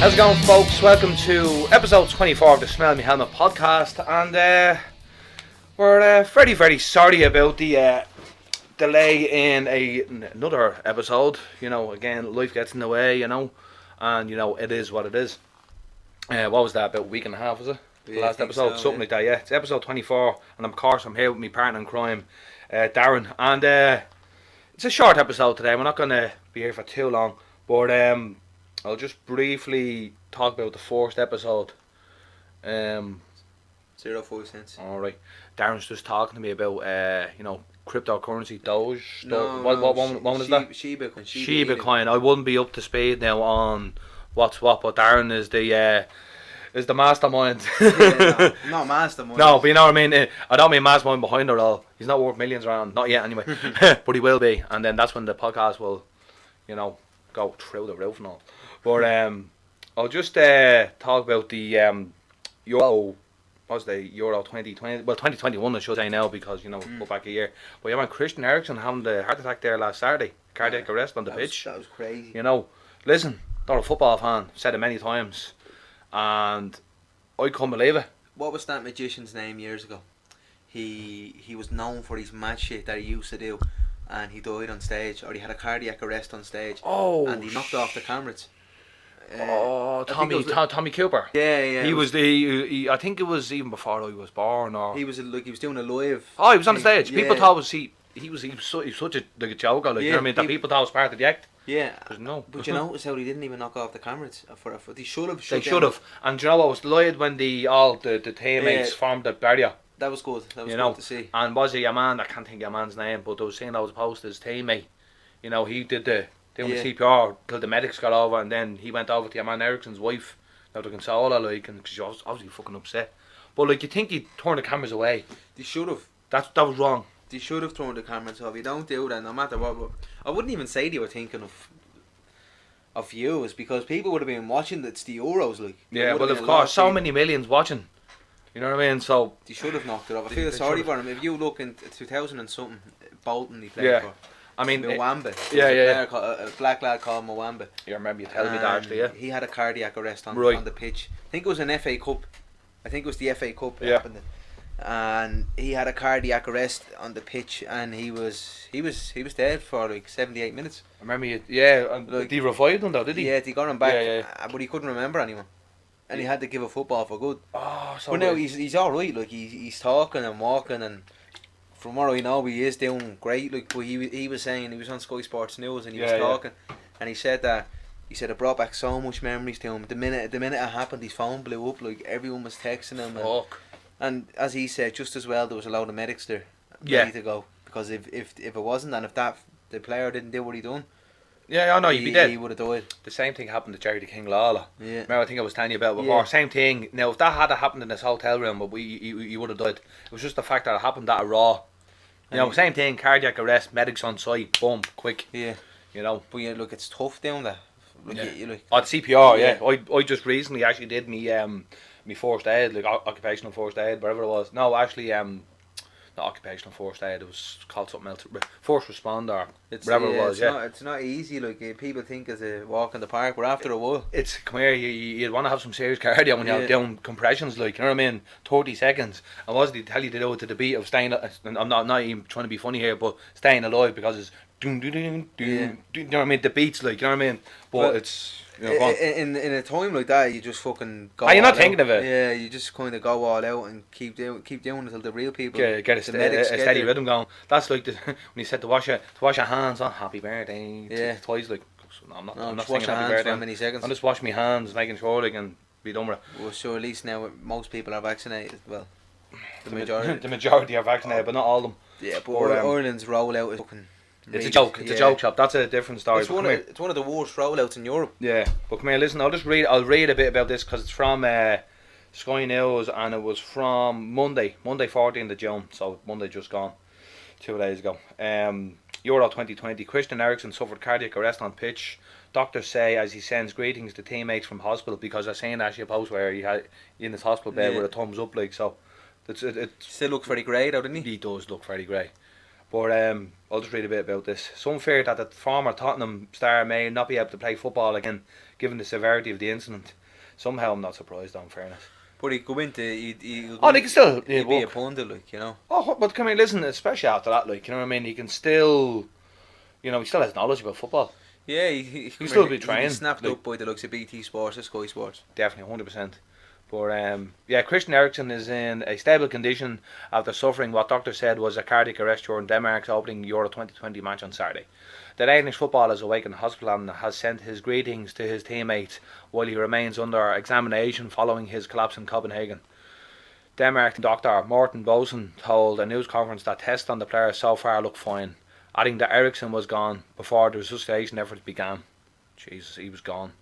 How's it going, folks? Welcome to episode 24 of the Smell Me Helmet podcast, and we're very, very sorry about the delay in another episode. You know, again, life gets in the way, you know, and you know, it is what it is. What was that, about a week and a half, was it? The last episode, something like that, yeah. It's episode 24, and of course I'm here with my partner in crime, Darren, and it's a short episode today. We're not going to be here for too long, but I'll just briefly talk about the first episode. 0.5 cents. Alright. Darren's just talking to me about cryptocurrency, Doge. What one is that? Shiba coin. I wouldn't be up to speed now on what's what, but Darren is the mastermind. Not mastermind. No, but you know what I mean. I don't mean mastermind behind it all. He's not worth millions around, not yet anyway. But he will be, and then that's when the podcast will, you know, go through the roof and all. But I'll just talk about the Euro. What's the Euro 2020? Well, 2021 I should say now, because you know go back a year. But yeah, man, Christian Eriksen having the heart attack there last Saturday, cardiac arrest on the pitch. That was crazy. You know, listen, not a football fan. Said it many times, and I couldn't believe it. What was that magician's name years ago? He was known for his mad shit that he used to do, and he died on stage, or he had a cardiac arrest on stage. Oh, and he knocked off the cameras. Tommy Cooper. Yeah. He was the. I think it was even before I was born, or he was doing a live. Oh, he was on the stage. Yeah. People thought he was such a joker, like, you know what I mean. That people thought it was part of the act. Yeah. No. But you notice how he didn't even knock off the cameras for they should have. They should have. And do you know what? I was delighted when the teammates formed the barrier. That was good. That was good to see. And was he a man? I can't think of a man's name, but I was seeing those posts. His teammate, you know, he did the CPR till the medics got over, and then he went over to your man Eriksen's wife, now to console her, like, and she was obviously fucking upset. But like, you think he'd turn the cameras away? They should have. That was wrong. They should have thrown the cameras off. You don't do that, no matter what. I wouldn't even say they were thinking of views, because people would have been watching. It's the Euros, like. Yeah, well, of course, so many millions watching. You know what I mean? So they should have knocked it off. I feel sorry for him. If you look in 2000 and something, Bolton he played for. I mean, Mwamba. A black lad called Mwamba. You remember you telling me that, actually, yeah? He had a cardiac arrest on the pitch. I think it was an FA Cup. I think it was the FA Cup that happened. And he had a cardiac arrest on the pitch, and he was dead for like 78 minutes. I remember and they revived him though, did he? Yeah, they got him back, but he couldn't remember anyone. And he had to give a football for good. Oh, so but now he's alright, like he's talking and walking, and from what I know he is doing great. Like, but he was saying, he was on Sky Sports News, and he was talking, and he said it brought back so much memories to him. The minute it happened, his phone blew up, like everyone was texting him. And as he said, just as well, there was a load of medics there ready to go, because if it wasn't, and if the player didn't do what he done, yeah, I know, you'd be dead. He would have died. The same thing happened to Jerry the King Lawler. Yeah. Remember, I think I was telling you about before. Yeah. Same thing. Now, if that had happened in this hotel room, but he would have died. It was just the fact that it happened at a Raw. You know, same thing. Cardiac arrest, medics on site, boom, quick. Yeah. You know. But yeah, look, it's tough doing that. Look, CPR, yeah. I just recently actually did me first aid, like occupational first aid, whatever it was. No, actually, not occupational first aid. It was called something else. First responder, whatever it was. It's not easy. Like, people think it's a walk in the park, but after a while, it's, come here. You'd want to have some serious cardio when you're doing compressions, like, you know what I mean. 30 seconds. And what did he tell you to do to the beat of staying? I'm not even trying to be funny here, but staying alive, because it's you know what I mean. The beats, like, you know what I mean. But it's. You know, in a time like that, you just fucking go. You're not thinking of it. Yeah, you just kind of go all out and keep doing until the real people get a steady rhythm going. That's like when you said to wash your hands on happy birthday. Yeah, twice, like, I'm not singing happy birthday. For many seconds. I'm just washing my hands, making sure they can be done with it. Well, so at least now most people are vaccinated. Well, the majority are vaccinated, but not all of them. Yeah, but Ireland's rollout is fucking. It's a joke. It's a joke shop. That's a different story. It's one of the worst rollouts in Europe. Yeah, but come here, listen. I'll read a bit about this, because it's from Sky News, and it was from Monday 14th of June. So Monday just gone, 2 days ago. Euro 2020. Christian Eriksen suffered cardiac arrest on pitch. Doctors say as he sends greetings to teammates from hospital, because I seen actually a post where he had in his hospital bed with a thumbs up, like, so. It still looks very grey, though, doesn't he? He does look very grey. But I'll just read a bit about this. Some fear that the former Tottenham star may not be able to play football again, given the severity of the incident. Somehow I'm not surprised, in fairness. But he'd go into... They can still... He'd be a pundit, like, you know. Oh, but come here, listen, especially after that, like, you know what I mean? He can still... You know, he still has knowledge about football. Yeah, he still be trying. He'd be snapped up by the looks of BT Sports or Sky Sports. Definitely, 100%. But Christian Eriksen is in a stable condition after suffering what doctors said was a cardiac arrest during Denmark's opening Euro 2020 match on Saturday. The Danish footballer is awake in hospital and has sent his greetings to his teammates while he remains under examination following his collapse in Copenhagen. Denmark doctor Morten Boesen told a news conference that tests on the player so far look fine, adding that Eriksen was gone before the resuscitation efforts began. Jesus, he was gone.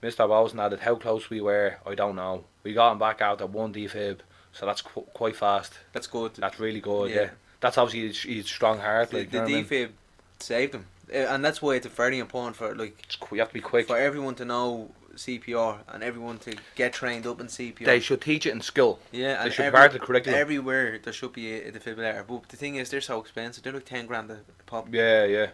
Mr. Boesen added, how close we were, I don't know. We got him back out at 1 defib, so that's quite fast. That's good. That's really good, yeah. That's obviously his strong heart. The defib saved him. And that's why it's very important for, like... You have to be quick. For everyone to know CPR and everyone to get trained up in CPR. They should teach it in school. Yeah, they and should be part of the curriculum. Everywhere there should be a defibrillator. But the thing is, they're so expensive. They're like 10 grand a pop. Yeah.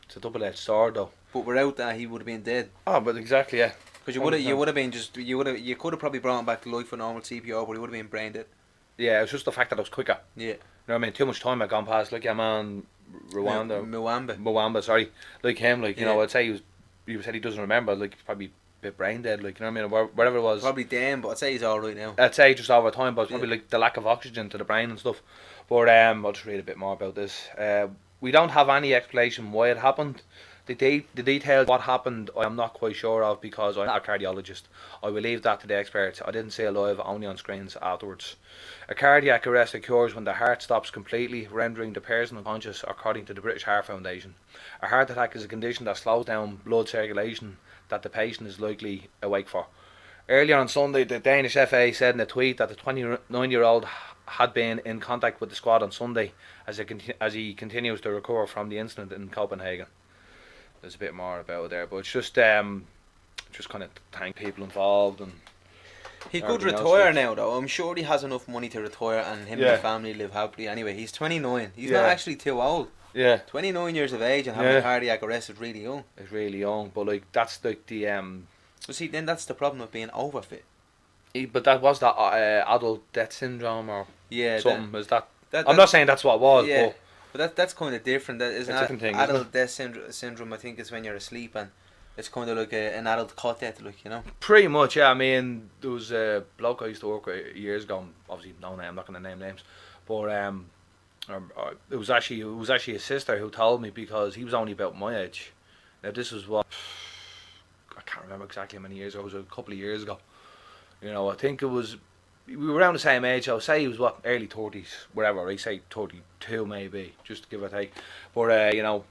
It's a double-edged sword, though. But without that, he would have been dead. Oh, but exactly, yeah. Because you could have probably brought him back to life for normal CPR, but he would have been brain dead. Yeah, it was just the fact that it was quicker. Yeah. You know what I mean? Too much time had gone past. Like your man, Mwamba, sorry. Like him, like, you know, I'd say he said he doesn't remember, like, probably a bit brain dead, like, you know what I mean? Whatever it was. Probably damn, but I'd say he's alright now. I'd say just over time, but it's probably like the lack of oxygen to the brain and stuff. But I'll just read a bit more about this. We don't have any explanation why it happened. The details of what happened I am not quite sure of because I'm not a cardiologist. I will leave that to the experts. I didn't see it live, only on screens afterwards. A cardiac arrest occurs when the heart stops completely, rendering the person unconscious, according to the British Heart Foundation. A heart attack is a condition that slows down blood circulation that the patient is likely awake for. Earlier on Sunday, the Danish FA said in a tweet that the 29-year-old had been in contact with the squad on Sunday as he continues to recover from the incident in Copenhagen. There's a bit more about it there, but it's just kind of thank people involved. And he could retire now, though. I'm sure he has enough money to retire and him and his family live happily. Anyway, he's 29. He's not actually too old. Yeah. 29 years of age and having a cardiac arrest is really young. It's really young, but like that's like the But see, then that's the problem of being overfit. But that was that adult death syndrome or something. I'm not saying that's what it was, but that's kind of different. That is a different thing. Adult death syndrome. I think is when you're asleep and it's kind of like an adult cot death, like, you know. Pretty much, yeah. I mean, there was a bloke I used to work with years ago. Obviously, no name. I'm not going to name names, but it was actually his sister who told me because he was only about my age. Now this was what I can't remember exactly how many years ago. It was a couple of years ago. You know, I think it was. We were around the same age. I would say he was early 30s, whatever. I say 32 maybe, just to give or take. But you know,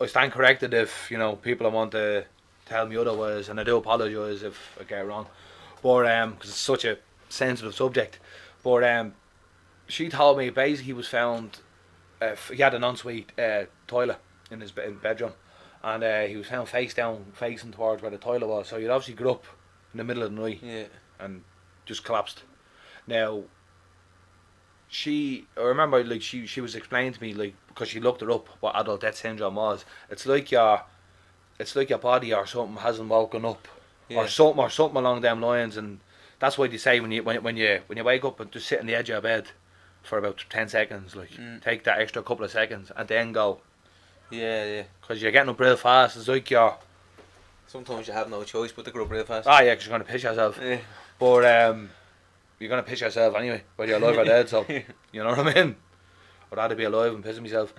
I stand corrected if people want to tell me otherwise, and I do apologise if I get it wrong. But because it's such a sensitive subject. But she told me basically he was found. He had an ensuite toilet in his bedroom, and he was found face down, facing towards where the toilet was. So he'd obviously got up in the middle of the night, and just collapsed. Now, I remember like she was explaining to me, like, because she looked it up what adult death syndrome was. It's like your body or something hasn't woken up, or something along them lines, and that's why they say when you wake up and just sit on the edge of your bed for about 10 seconds, like take that extra couple of seconds and then go. Yeah. Because you're getting up real fast. It's like sometimes you have no choice but to go up real fast. Ah, yeah, because you're going to piss yourself. Yeah. But you're going to piss yourself anyway, whether you're alive or dead, so, you know what I mean? I'd rather be alive and pissing myself.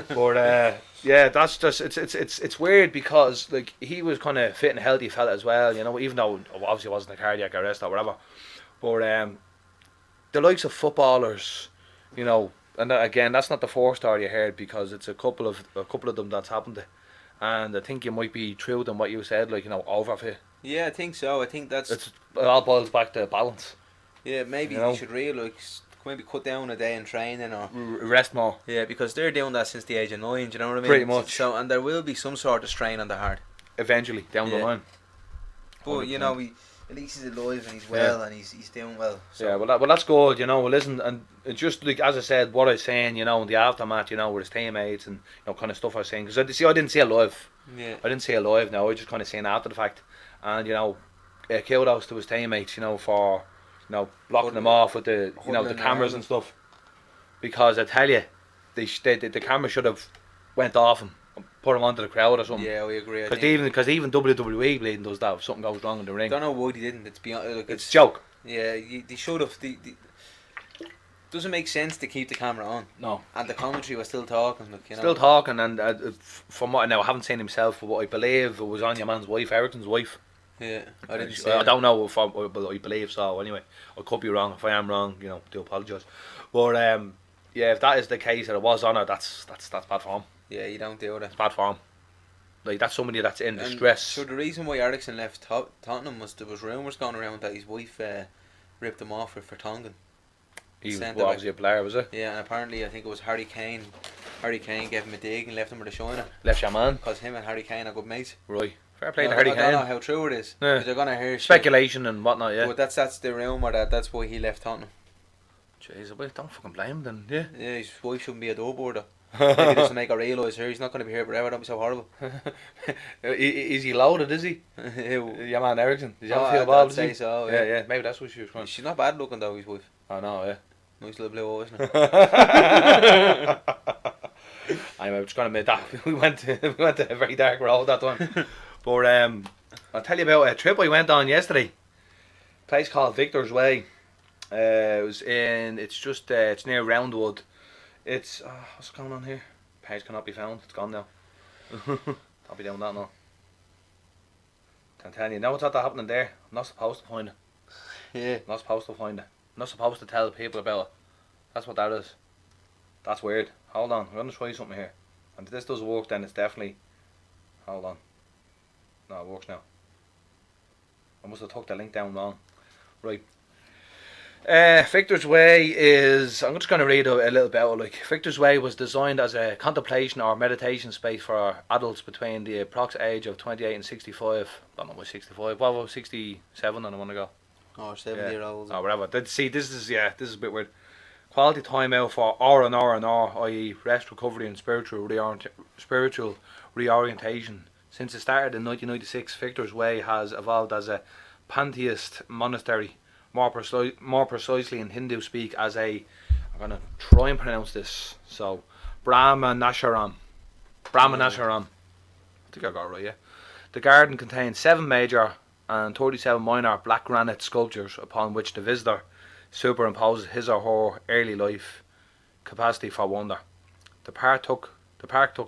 But, yeah, that's just, it's weird because, like, he was kind of fit and healthy fella as well, you know, even though obviously it wasn't a cardiac arrest or whatever. But the likes of footballers, you know, and again, that's not the first story you heard because it's a couple of them that's happened to. And I think you might be true than what you said, like, you know, overfit. Yeah, I think so. I think it all boils back to balance. Yeah, maybe you should really maybe cut down a day in training or rest more. Yeah, because they're doing that since the age of 9. Do you know what I mean? Pretty much. So, and there will be some sort of strain on the heart eventually down the line. But 100%. You know, At least he's alive and he's well and he's doing well. So. Yeah, well that's good, you know. Well, listen, and it's just like as I said, what I was saying, you know, in the aftermath, you know, with his teammates and kind of stuff I was saying, because I didn't see it live. Yeah. I didn't see it live. No, I just kind of seen after the fact, and you know, kudos to his teammates, you know, for blocking them off with the the cameras and stuff, because I tell you, the camera should have went off him. Put him onto the crowd or something. Yeah, we agree. Because even WWE bleeding does that if something goes wrong in the ring. Don't know why they didn't. It's beyond. Like, it's a joke. Yeah, they should have. Doesn't make sense to keep the camera on. No. And the commentary was still talking. Like, still talking, and from what I know, I haven't seen himself, but what I believe it was on your man's wife, Eriksen's wife. Yeah, I didn't. I don't know if I believe so. Anyway, I could be wrong. If I am wrong, do apologise. But yeah, if that is the case that it was on her, that's bad form. Yeah, you don't do that. It's bad form. Like, that's somebody that's in distress. So the reason why Eriksen left Tottenham was there was rumours going around that his wife ripped him off for Tongan. He was obviously a player, was it? Yeah, and apparently I think it was Harry Kane. Harry Kane gave him a dig and left him with a shiner. Left your man. Because him and Harry Kane are good mates. Right. Fair play to Harry Kane. I don't know how true it is. Yeah. They're gonna hear speculation and whatnot. Yeah. But that's the rumour that's why he left Tottenham. Jeez, I don't fucking blame him then. Yeah. Yeah, his wife shouldn't be a door boarder. Maybe just to make her realise here he's not going to be here forever. Don't be so horrible. Is he loaded? Is he? Your man Eriksen. Does he have a feel ball? I'd say so. Yeah. Maybe that's what she was trying. She's not bad looking though. His wife. I know. Yeah. Nice little blue eyes. I'm just going to admit that we went to a very dark road that time. But I'll tell you about a trip I went on yesterday. A place called Victor's Way. It's near Roundwood. It's what's going on here? Page cannot be found. It's gone now. I'll be doing that now. I'm telling you, now what's that happening there? I'm not supposed to find it. Yeah. I'm not supposed to find it. I'm not supposed to tell people about it. That's what that is. That's weird. Hold on, I'm gonna try something here. And if this does work, then it's definitely. Hold on. No, it works now. I must have took the link down wrong. Right. Victor's Way is, I'm just going to read a little bit about it. Like, Victor's Way was designed as a contemplation or meditation space for adults between the approx age of 28 and 65. I don't know why 65. What about 67? I don't want to go. Oh, 70-year-olds. Oh, whatever. See, this is a bit weird. Quality time out for R&R, i.e. rest, recovery and spiritual reorientation. Since it started in 1996, Victor's Way has evolved as a pantheist monastery. More precisely in Hindu speak as I'm going to try and pronounce this. So, Brahmanasharam. I think I got it right, yeah. The garden contains 7 major and 37 minor black granite sculptures upon which the visitor superimposes his or her early life capacity for wonder. The park took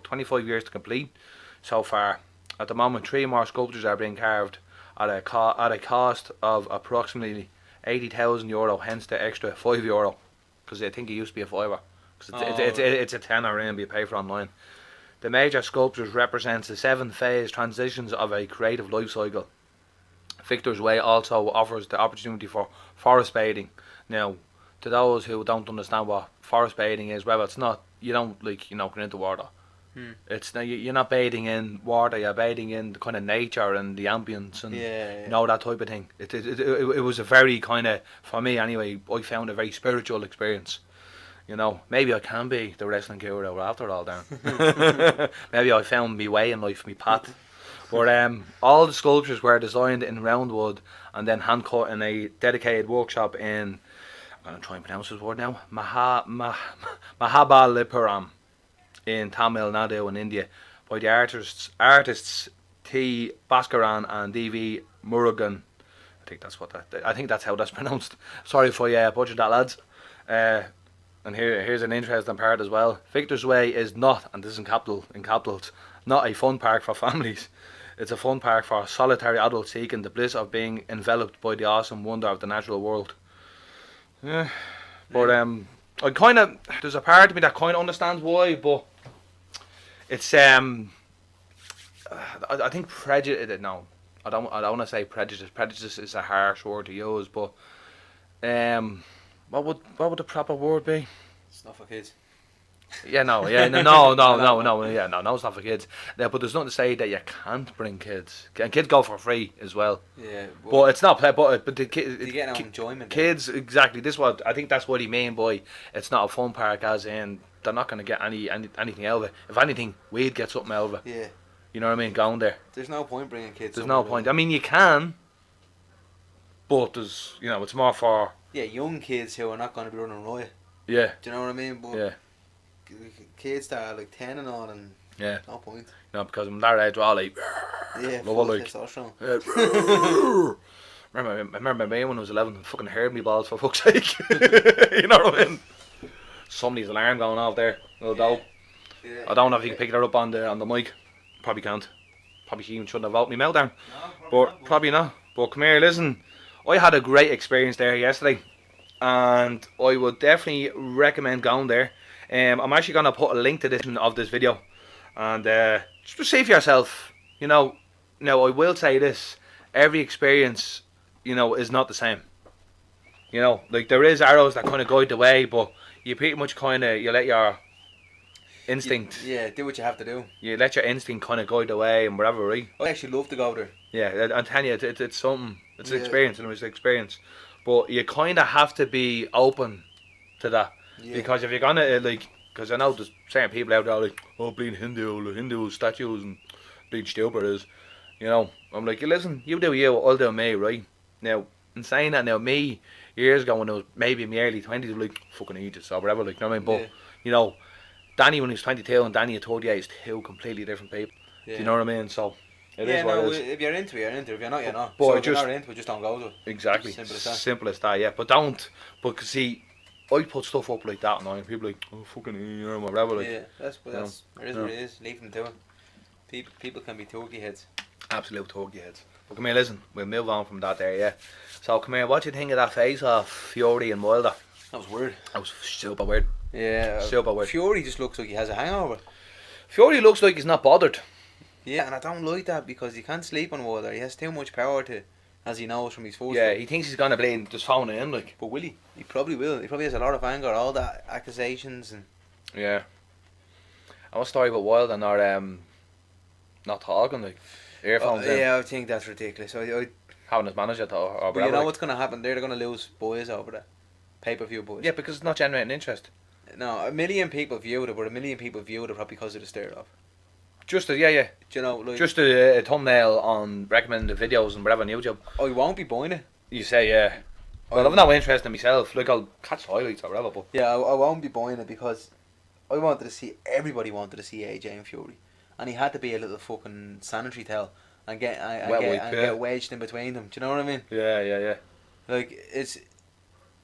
25 years to complete so far. At the moment, 3 more sculptures are being carved at a cost of approximately €80,000, hence the extra €5, because I think it used to be a fiver, because it's a tenner and you pay for online. The major sculptures represents the 7-phase transitions of a creative life cycle. Victor's Way also offers the opportunity for forest bathing. Now, to those who don't understand what forest bathing is, well, it's not, you don't get into water. It's you're not bathing in water. You're bathing in the kind of nature and the ambience and that type of thing. It was a very kind of, for me anyway, I found a very spiritual experience. Maybe I can be the wrestling guru after all. Down. Maybe I found my way in life, my path. But all the sculptures were designed in roundwood and then hand cut in a dedicated workshop in, I'm going to try and pronounce this word now, Mahabalipuram in Tamil Nadu in India by the artists T. Bhaskaran and D.V. Murugan. I think that's how that's pronounced. Sorry if I butchered that, lads. And here's an interesting part as well. Victor's Way is not, and this is in capitals, not a fun park for families. It's a fun park for solitary adults seeking the bliss of being enveloped by the awesome wonder of the natural world. Yeah, but I kind of, there's a part of me that kind of understands why, but it's I think prejudice. No, I don't want to say prejudice. Prejudice is a harsh word to use, but what would the proper word be? It's not for kids. Yeah, no, no, it's not for kids. Yeah, but there's nothing to say that you can't bring kids. And kids go for free as well. Yeah, but it's not play. But the you get no enjoyment. Kids, exactly. This what I think. That's what he mean by it's not a fun park, as in they're not going to get anything out of it. If anything, we'd get something out of it. Yeah. You know what I mean? Going there. There's no point bringing kids. There's no point. I mean, you can, but there's it's more for young kids who are not going to be running riot. Yeah. Do you know what I mean? But yeah. Kids that are like 10 and all, and no point. No, because I'm that age, we're all like, full testosterone. I remember me when I was 11, fucking heard me balls for fuck's sake. You know what I mean? Somebody's alarm going off there, no doubt. Yeah. I don't know if you can pick it up on the mic. Probably can't. Probably even shouldn't have out me meltdown. No, probably not. But come here, listen. I had a great experience there yesterday, and I would definitely recommend going there. I'm actually gonna put a link to this video, and just see for yourself. Now I will say this: every experience, is not the same. Like there is arrows that kind of guide the way, but you pretty much you let your instinct. Do what you have to do. You let your instinct kind of guide the way and whatever, right? I actually love to go there. Yeah, I'm telling you, it's something. It's an experience, and it's an experience. But you kind of have to be open to that, because if you're gonna because I know there's certain people out there like, oh, bleeding Hindu statues and bleeding stupid is, I'm like, listen, you do you, I'll do me, right? Now, in saying that, me years ago when I was maybe in my early 20s, like fucking Egypt or whatever, you know what I mean? But Danny when he was 22 and Danny at 38 is two completely different people. Do you know what I mean? So. If you're into it, you're into it. If you're not, you're not. But so if you're not into it, just don't go to it. Exactly. Simple as that, yeah. But don't. But see, I put stuff up like that, and people like, oh fucking, whatever. Like, that's it is what it is. Leave them to it. People can be turkey heads. Absolute turkey heads. But come here, listen. We'll move on from that there, yeah. So come here. What do you think of that face off Fury and Wilder? That was weird. That was super weird. Yeah. Super weird. Fury just looks like he has a hangover. Fury looks like he's not bothered. Yeah, and I don't like that because he can't sleep on Wilder. He has too much power as he knows from his first. Yeah, he thinks he's gonna blame just phone it in like. But will he? He probably will. He probably has a lot of anger, all that accusations and. Yeah. I was story about Wilder not talking like earphones in. Yeah, I think that's ridiculous. Having his manager talk or whatever. You know what's gonna happen? They're gonna lose boys over the pay-per-view boys. Yeah, because it's not generating interest. No, 1 million people viewed it, but 1 million people viewed it probably because of the stare-off. Just Do you know, like, just a thumbnail on recommended videos and whatever on YouTube. I won't be buying it. You say, yeah. Well, I've no interest in myself. Like, I'll catch highlights or whatever. But yeah, I won't be buying it because everybody wanted to see AJ and Fury, and he had to be a little fucking sanitary towel and get wedged in between them. Do you know what I mean? Yeah. Like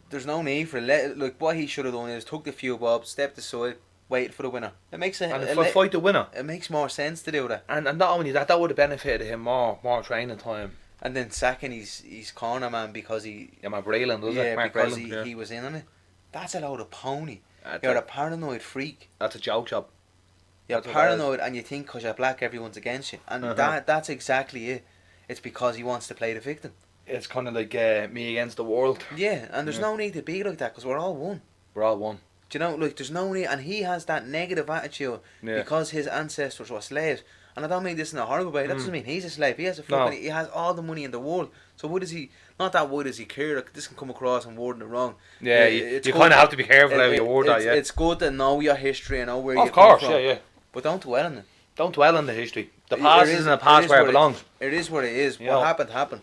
there's no need for it. Like what he should have done is took the few bobs, stepped aside, waited for the winner. It makes fight the winner. It makes more sense to do that. And not only that would have benefited him more training time. And then sacking his corner man because he Mark Breland, does it? Mark because Breland, he was in on it. That's a load of pony. You're a paranoid freak. That's a joke job. You're paranoid and you think because you're black everyone's against you. And that's exactly it. It's because he wants to play the victim. It's kind of like me against the world. Yeah, and there's no need to be like that because we're all one. We're all one. Do you know, like, there's no need, and he has that negative attitude because his ancestors were slaves. And I don't mean this in a horrible way. That doesn't mean he's a slave. He has he has all the money in the world. So why does he? Not that why does he care? Like, this can come across and wording it wrong. Yeah, you kind of have to be careful how you word that. Yeah, it's good to know your history and know where you come from. Of course, yeah. But don't dwell on it. Don't dwell on the history. The past isn't a past where it belongs. It is what it is. What happened.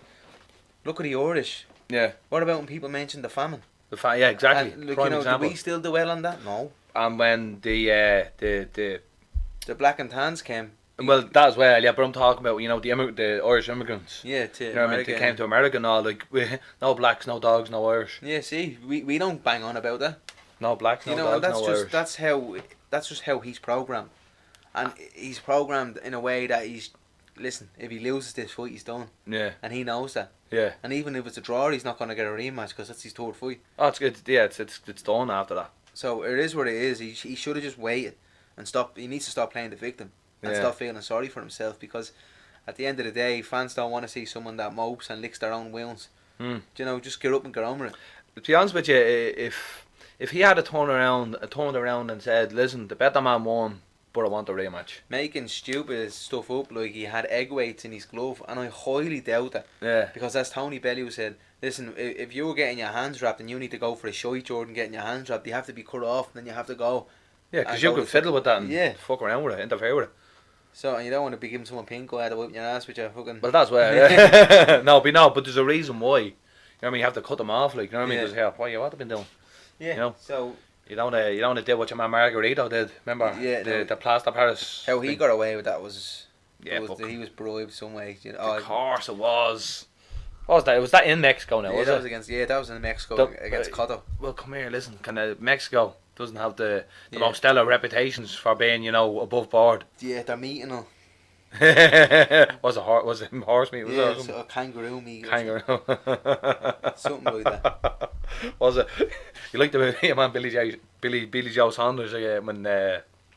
Look at the Irish. Yeah. What about when people mention the famine? Yeah, exactly. And, like, do we still dwell on that? No. And when the black and tans came. Well, that as well, yeah. But I'm talking about the Irish immigrants. Yeah, to America. I mean, they came to America and all. Like, no blacks, no dogs, no Irish. Yeah, see, we don't bang on about that. No blacks, no dogs, no Irish. That's just how he's programmed, and he's programmed in a way that listen. If he loses this fight, he's done. Yeah. And he knows that. Yeah. And even if it's a draw, he's not going to get a rematch because that's his third fight. Oh, it's done after that. So it is what it is. He should have just waited and stopped. He needs to stop playing the victim and stop feeling sorry for himself because at the end of the day, fans don't want to see someone that mopes and licks their own wounds. Do you know, just get up and get on with it. To be honest with you, if if he had turned around and said, listen, the better man won, but I want a rematch. Making stupid stuff up, like he had egg weights in his glove, and I highly doubt that. Yeah. Because as Tony Bellew said, listen, if you were getting your hands wrapped and you need to go for a shite, Jordan, getting your hands wrapped, you have to be cut off, and then you have to go. Yeah, because you could fiddle with that and yeah. fuck around with it, interfere with it. So, and you don't want to be giving someone pink eye to whip your ass with your fucking... Well, that's why. Yeah. No, but there's a reason why. You know what I mean? You have to cut them off, like, you know what I mean? Because, what you have been doing? Yeah, you know? So... You don't want to do what your man Margarito did, remember? Yeah, the plaster Paris. How he got away with that was... Yeah, he was bribed some way. You know, of course it was. What was that? Was that in Mexico now, was it? That was in Mexico against Cotto. Well, come here, listen. Mexico doesn't have the most stellar reputations for being, above board. Yeah, they're meeting them. Was it horse meat? Was it sort of kangaroo meat. Kangaroo. Something like that. Was it? You like the man Billy Joe Saunders when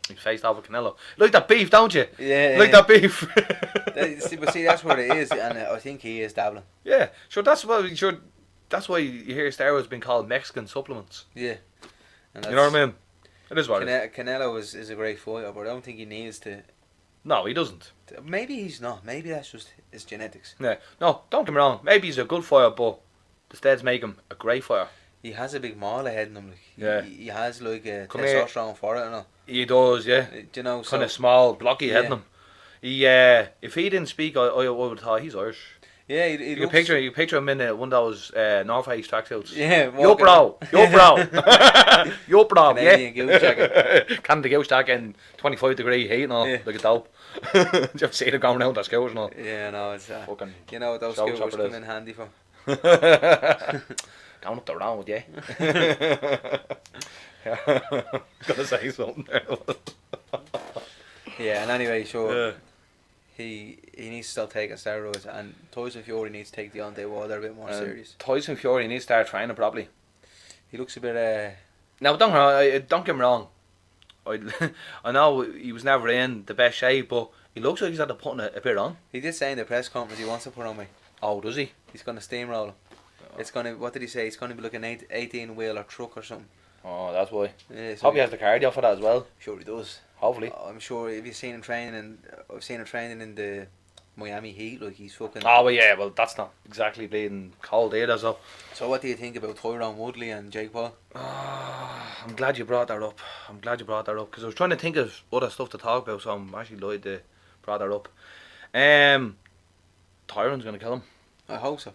he faced off with Canelo. You like that beef, don't you? Yeah. You like that beef? But see, that's what it is, and I think he is dabbling. Yeah, sure. That's why you hear steroids being called Mexican supplements. Yeah. You know what I mean? It is what it is. Canelo is a great fighter, but I don't think he needs to. No, he doesn't. Maybe he's not. Maybe that's just his genetics. Yeah. No, don't get me wrong. Maybe he's a good fighter, but the steads make him a great fighter. He has a big maul ahead in him. Like. Yeah. He has like a testosterone for it, and all. He does, yeah. You know, kind of small, blocky head in him. He, if he didn't speak, I would have thought he's Irish. Yeah, you picture him in one of those North Face tracksuits. Yeah, yo bro, yo bro, Canadian goose jacket. Canada goose jacket in 25-degree heat and all, like a dope. Did you ever see them going around their scooters and all? Yeah, no, it's fucking. You know what those scooters come in handy for. Going up the road, yeah. Gotta say something there. Yeah, and anyway, so he needs to start taking steroids, and Tyson Fury needs to take Deontay Wilder a bit more serious. Tyson Fury needs to start training properly. He looks a bit. Now, don't get me wrong. I know he was never in the best shape, but he looks like he's had to put a bit on. He did say in the press conference he wants to put on me. Oh, does he? He's going to steamroll him. Oh. It's going to. What did he say? It's going to be like an 18-wheeler truck or something. Oh, that's why. Yeah, so hope he has the cardio for that as well. Sure he does. Hopefully. I'm sure if you've seen him training, and I've seen him training in the Miami Heat, like he's fucking. Oh, well, yeah, well, that's not exactly bleeding cold either, so. So what do you think about Tyron Woodley and Jake Paul? I'm glad you brought that up. Because I was trying to think of other stuff to talk about, so I'm actually glad they brought that up. Tyron's going to kill him. I hope so.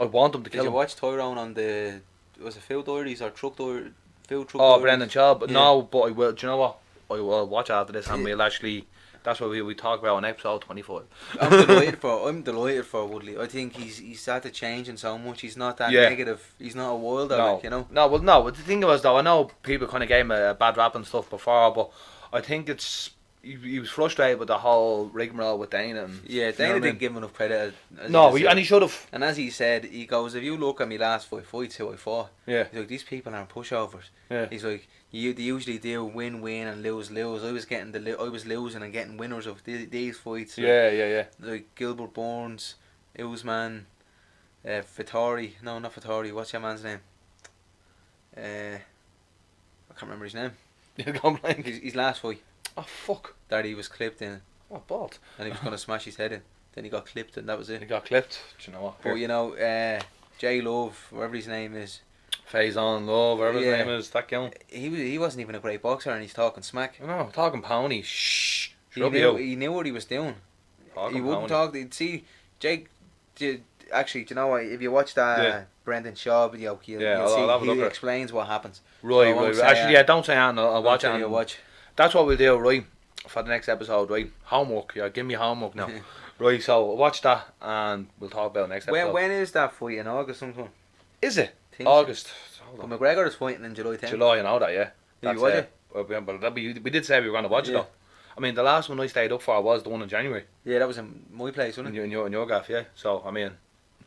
I want him to kill him. Did you watch Tyron on the, was it Phil Diaries or Truck Diaries? Brendan Schaub. Yeah. No, but I will. Do you know what? I will watch after this, and we'll actually. That's what we talk about on episode 25. I'm delighted for Woodley. I think he's started changing so much. He's not that negative. He's not a wilder, like, you know. No. But the thing was though, I know people kind of gave him a bad rap and stuff before, but I think it's. He was frustrated with the whole rigmarole with Dana. And, Dana didn't give him enough credit. No, and he should have. And as he said, he goes, if you look at me last 5 fights who I fought, he's like, these people aren't pushovers. Yeah. He's like, they usually do win and lose. I was losing and getting winners of these fights. Yeah. Like Gilbert Burns, Usman, Vittori. No, not Vittori. What's your man's name? I can't remember his name. You're going blank. His last fight. Oh, fuck. That he was clipped in. Oh, bald. And he was going to smash his head in. Then he got clipped and that was it. He got clipped. Do you know what? But you know, J Love, whatever his name is. Faison Love, whatever his name is, that guy. He wasn't even a great boxer and he's talking smack. No, talking pony. Shh. He knew what he was doing. He wouldn't talk. See, Jake, actually, do you know what? If you watch that Brendan Shaw video, you'll see he explains what happens. Right. Actually, don't say anything. I'll watch it. Watch. That's what we'll do, right? For the next episode, right? Homework. Yeah, give me homework now. Right, so watch that and we'll talk about next episode. When is that fight? In August sometime? Is it? August. But McGregor is fighting in July 10th. July, you know that, yeah. Did you watch it? But we did say we were going to watch it though. I mean, the last one I stayed up for was the one in January. Yeah, that was in my place, wasn't it? In your gaff, yeah. So, I mean,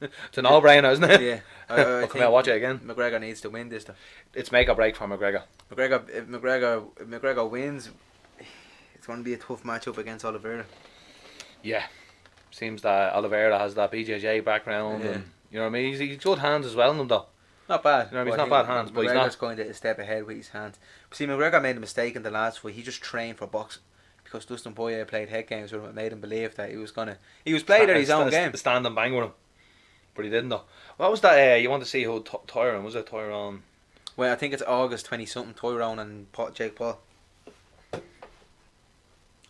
it's a no-brainer, isn't it? Yeah. I come out watch it again. McGregor needs to win this stuff. It's make or break for McGregor. If McGregor wins, it's going to be a tough matchup against Oliveira. Yeah. Seems that Oliveira has that BJJ background and, you know what I mean? He's good hands as well in him though. Not bad. You know, he's not bad hands, but he's McGregor's not going to a step ahead with his hands. But see, McGregor made a mistake in the last fight. He just trained for boxing because Dustin Poirier played head games with him. It made him believe that he was playing at his own game. stand and bang with him, but he didn't though. What was that? You want to see who Tyron was it? Tyron. Well, I think it's August 20 something. Tyron and Jake Paul.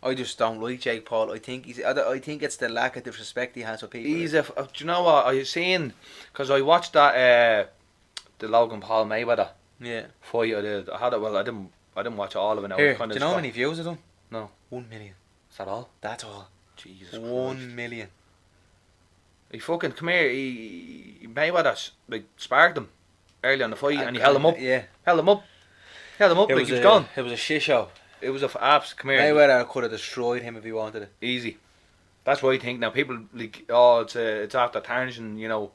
I just don't like Jake Paul. I think it's the lack of disrespect he has for people. He's do you know what I seen? Because I watched that the Logan Paul Mayweather fight. I did. I had it. Well, I didn't watch all of it. Now. Here, do you know how many views it done? No. 1 million. Is that all? That's all. Jesus. 1 million. He fucking come here. He Mayweather like sparked him early on the fight, and he held him up. Yeah. Held him up. Like he was gone. It was a shit show. It was a apps. Come here. Mayweather could have destroyed him if he wanted it. Easy. That's what I think. Now people like, oh, it's after tarnishing, you know,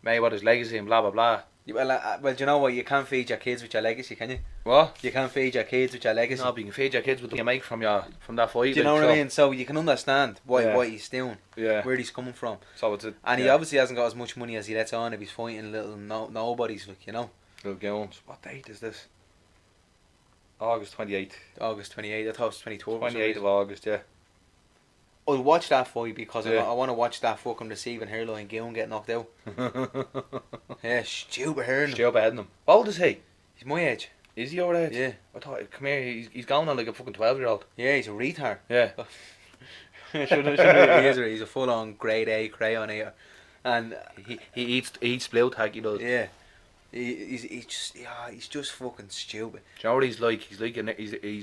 Mayweather's legacy and blah blah blah. Well, do you know what? You can't feed your kids with your legacy, can you? What? You can't feed your kids with your legacy. No, but you can feed your kids with what you make from that fight. Do you know what I mean? So you can understand what he's doing, where he's coming from. So and he obviously hasn't got as much money as he lets on if he's fighting little nobodies, like, you know. Little games. What date is this? August 28th. August 28th. I thought it was 23rd. 28th of August, yeah. I'll watch that fight because I want to watch that fucking receiving hairline Goon get knocked out. Yeah, stupid hair. Stupid head in him. How old is he? He's my age. Is he your age? Yeah. I thought, come here, he's going on like a fucking 12-year-old. Yeah, he's a retard. Yeah. He's a full-on grade A crayon eater. And he eats blue tack, he does. Yeah. He's just fucking stupid. Do you know what he's like? He's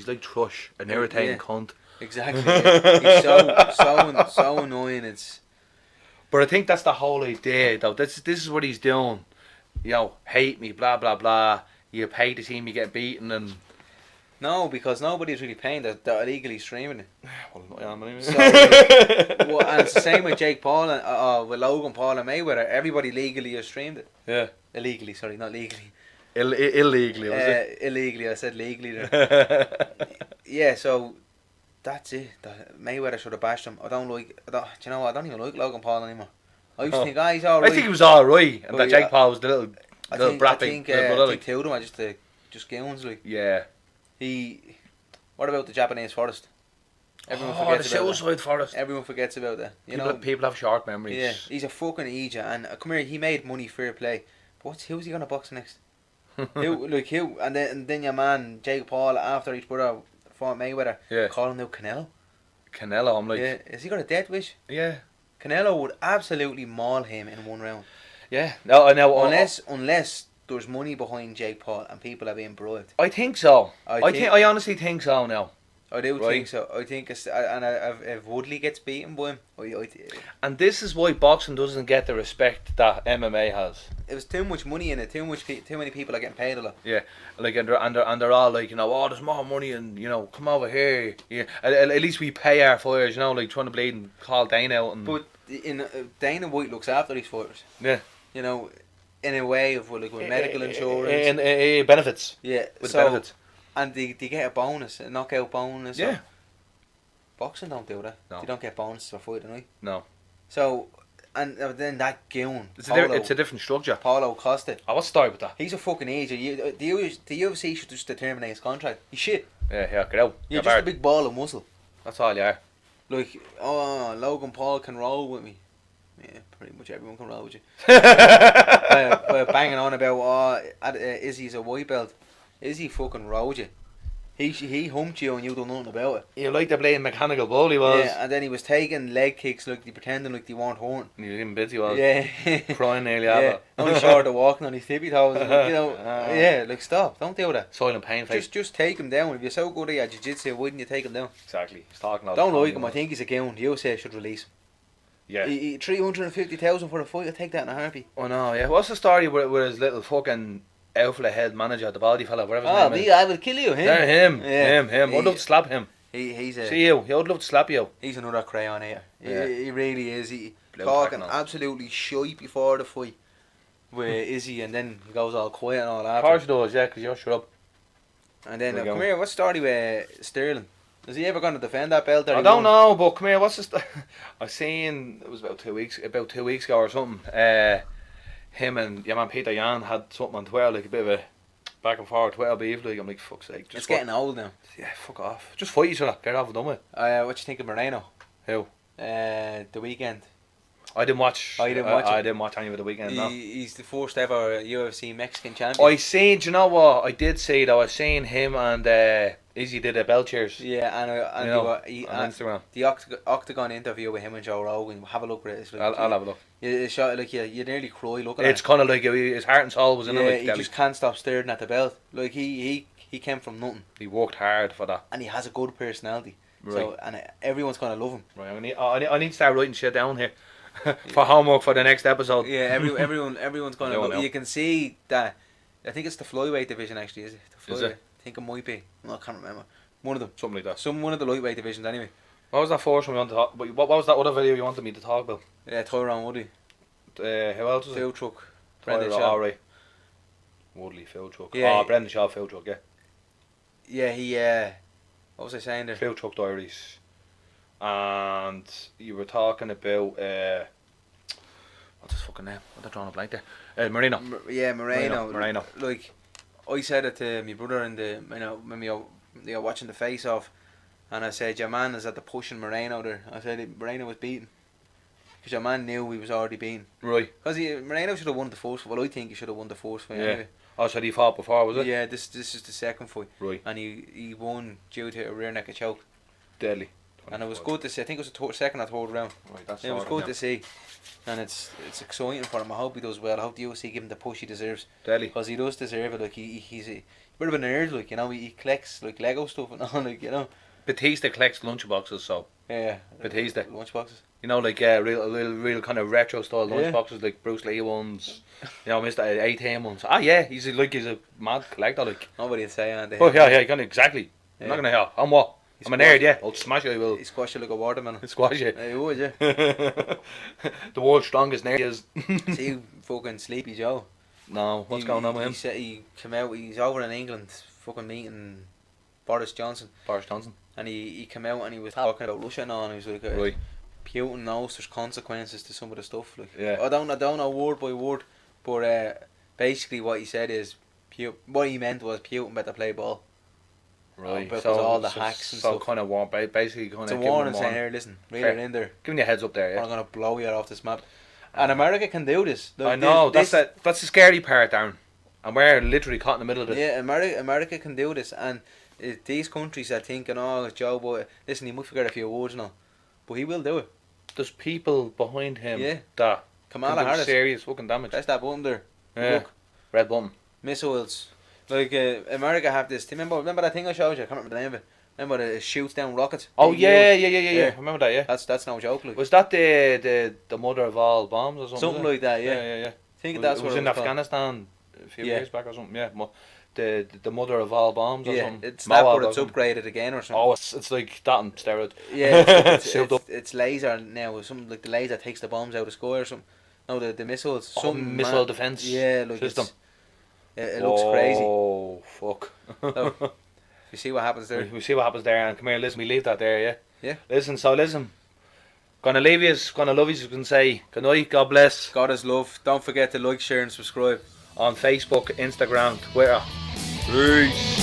like Thrush, an irritating cunt. Exactly. Yeah. He's so annoying. But I think that's the whole idea, though. This is what he's doing. You know, hate me, blah blah blah. You pay to see me get beaten, and no, because nobody's really paying. They're illegally streaming it. Well, I am anyway. So, and it's the same with Jake Paul and with Logan Paul and Mayweather. Everybody legally has streamed it. Yeah. Illegally, sorry, not legally. Illegally, was it? Illegally, I said legally there. Yeah, so that's it. Mayweather should have bashed him. I don't even like Logan Paul anymore. I used to think, he's alright. I think he was alright, and that Jake Paul was the little brat thing. I think two of them are just goons, like. Yeah. What about the Japanese forest? Everyone forgets the about suicide forest. Everyone forgets about that. People have short memories. Yeah, he's a fucking idiot. And come here, he made money fair play. But who's he gonna box next? who? And then your man Jake Paul, after his brother fought Mayweather, calling out Canelo. Canelo, I'm like, yeah, has he got a death wish? Yeah. Canelo would absolutely maul him in one round. Yeah. No, I know. Unless there's money behind Jake Paul and people are being bribed. I think so. I honestly think so now. I do think so. I think if Woodley gets beaten by him, and this is why boxing doesn't get the respect that MMA has. It was too much money in it. Too many people are getting paid a lot. Yeah, like and they're all like, you know, oh, there's more money, and you know, come over here. Yeah, at least we pay our fighters, you know, like trying to bleed and call Dana out. And but Dana White looks after these fighters. Yeah, you know, in a way of with medical insurance and benefits. Yeah, with benefits. And they get a bonus, a knockout bonus. Yeah. Boxing don't do that. No. They don't get bonuses for fighting, right? No. So, and then that goon. It's a different structure. Paulo Costa. I was started with that. He's a fucking idiot. The UFC should just terminate his contract. He's shit. Yeah, get out. You're just a big ball of muscle. That's all you are. Like, Logan Paul can roll with me. Yeah, pretty much everyone can roll with you. We're banging on about, Izzy's a white belt. Izzy fucking rode you. He humped you and you done nothing about it. You like the playing mechanical bull he was. Yeah, and then he was taking leg kicks like they pretending like they weren't hurting. And he was even busy was. Yeah. Crying nearly only short of walking on his tippy toes. Like, you know, yeah, like stop, don't do that. Silent pain face. Just take him down. If you're so good at your jiu-jitsu, why didn't you take him down? Exactly. He's talking all don't like him, I think he's a goon. The UFC should release him. Yeah. 350,000 for a fight, I'll take that in a heartbeat. Oh no, yeah. What's the story with his little fucking alpha head manager, the baldy fella, whatever his name is? I will kill you, him. Him. I'd love to slap him. He's a... See you. I'd love to slap you. He's another crayon here. Yeah. He really is. He talking absolutely shite before the fight. Where is he? And then he goes all quiet and all that. Of course he does, yeah, because you're shut up. And then, come here, what's the story with Sterling? Is he ever going to defend that belt? I don't know, but come here, what's the I seen, it was about 2 weeks ago or something, him and your man Peter Yan had something on Twitter, like a bit of a back and forth Twitter beef. Like I'm like, fuck's sake. It's getting old now. Yeah, fuck off. Just fight each other. Get off and done with. What you think of Moreno? Who? The Weekend. I didn't watch. Oh, you didn't watch it? I didn't watch any of the weekend. No. He's the first ever UFC Mexican champion. I seen. Do you know what? I did see though. I seen him and Izzy did a bell cheers. Yeah, and on Instagram. Instagram. The Octagon interview with him and Joe Rogan. Have a look at it. It's like, I'll have a look. You shot like you nearly cry looking at it. It's kind of like his heart and soul was in it. Like he just can't stop staring at the belt. Like he came from nothing. He worked hard for that. And he has a good personality. Right. So everyone's gonna love him. Right. I need to start writing shit down here for homework for the next episode. Yeah. Everyone's gonna love him. You can see that. I think it's the flyweight division actually. Is it? The flyweight. Is it? I think it might be. No, I can't remember. One of them. Something like that. One of the lightweight divisions anyway. What was that first one we wanted to talk? What was that other video you wanted me to talk about? Tyron Woodley. Who else was it? Field truck. Brendan Tyron, Shaw. right. Woodley, field truck. Yeah, Brendan Shaw, field truck, yeah. Yeah, he what was I saying there? Field truck diaries. And you were talking about what's his fucking name? What did I draw a blank there? Moreno. Moreno. Like I said it to my brother in the when we were watching the face off, and I said your man is at the pushing Moreno there. I said Moreno was beaten. Because your man knew he was already beaten. Right. Because Moreno should have won the first fight. Well, I think he should have won the first fight anyway. Oh, so he fought before, was it? Yeah, this is the second fight. Right. And he won due to a rear naked choke. Deadly. And it was good to see. I think it was the second or third round. Right, that's it was good to see. And it's exciting for him. I hope he does well. I hope the UFC give him the push he deserves. Deadly. Because he does deserve it. Like he's a bit of a nerd, like, you know. He collects like Lego stuff and all, like, you know. Batista collects lunchboxes, so. Yeah. Batista. Lunchboxes. You know, like real kind of retro style lunchboxes, like Bruce Lee ones. You know, Mr. 18 ones. Ah, yeah, he's a mad collector, like. Nobody would say that. Oh yeah, kind of exactly. Yeah. I'm not gonna hear. I'm what? I'm a nerd, yeah. I'll smash you. I will. He squash you like a watermelon. Squash you. He would, yeah. The world's strongest nerd is. See, fucking Sleepy Joe. No, what's going on with him? He said he came out. He's over in England, fucking meeting Boris Johnson. And he came out and he was talking about Russia and all. And he was like, right. Putin knows there's consequences to some of the stuff. Like, yeah. I don't know word by word, but basically what he said is, what he meant was Putin better play ball. Right. Because all the hacks and stuff. So kind of warm, basically kind of. It's a warning saying, here, listen, reel it in there. Giving you a heads up there, yeah. I'm gonna blow you off this map. And America can do this. I know, that's the scary part, Darren. And we're literally caught in the middle of this. Yeah, America can do this, and these countries are thinking, oh, Joe boy, listen, he might forget a few words now, but he will do it. There's people behind him that Kamala can do Harris serious fucking damage. Press that button there. Yeah. Look. Red button. Missiles. Like America have this. Remember that thing I showed you? I can't remember the name of it. Remember it shoots down rockets? Oh yeah. I remember that. Yeah. That's no joke. Like. Was that the mother of all bombs or something? Something like that. Yeah. Yeah. I think that's it was in Afghanistan a few years back or something. Yeah. The mother of all bombs or something. It's that, but it's upgraded again or something. Oh, it's like that on steroid. Yeah, it's laser now. Something like the laser takes the bombs out of the sky or something. No, the missiles. Some missile defense. Yeah, like system. It looks crazy. Oh fuck! So, you see what happens there. We see what happens there, and come here. Listen, we leave that there. Yeah. Yeah. Listen. Gonna leave you. Gonna love you. You can say good night. God bless. God is love. Don't forget to like, share, and subscribe on Facebook, Instagram, Twitter. Peace.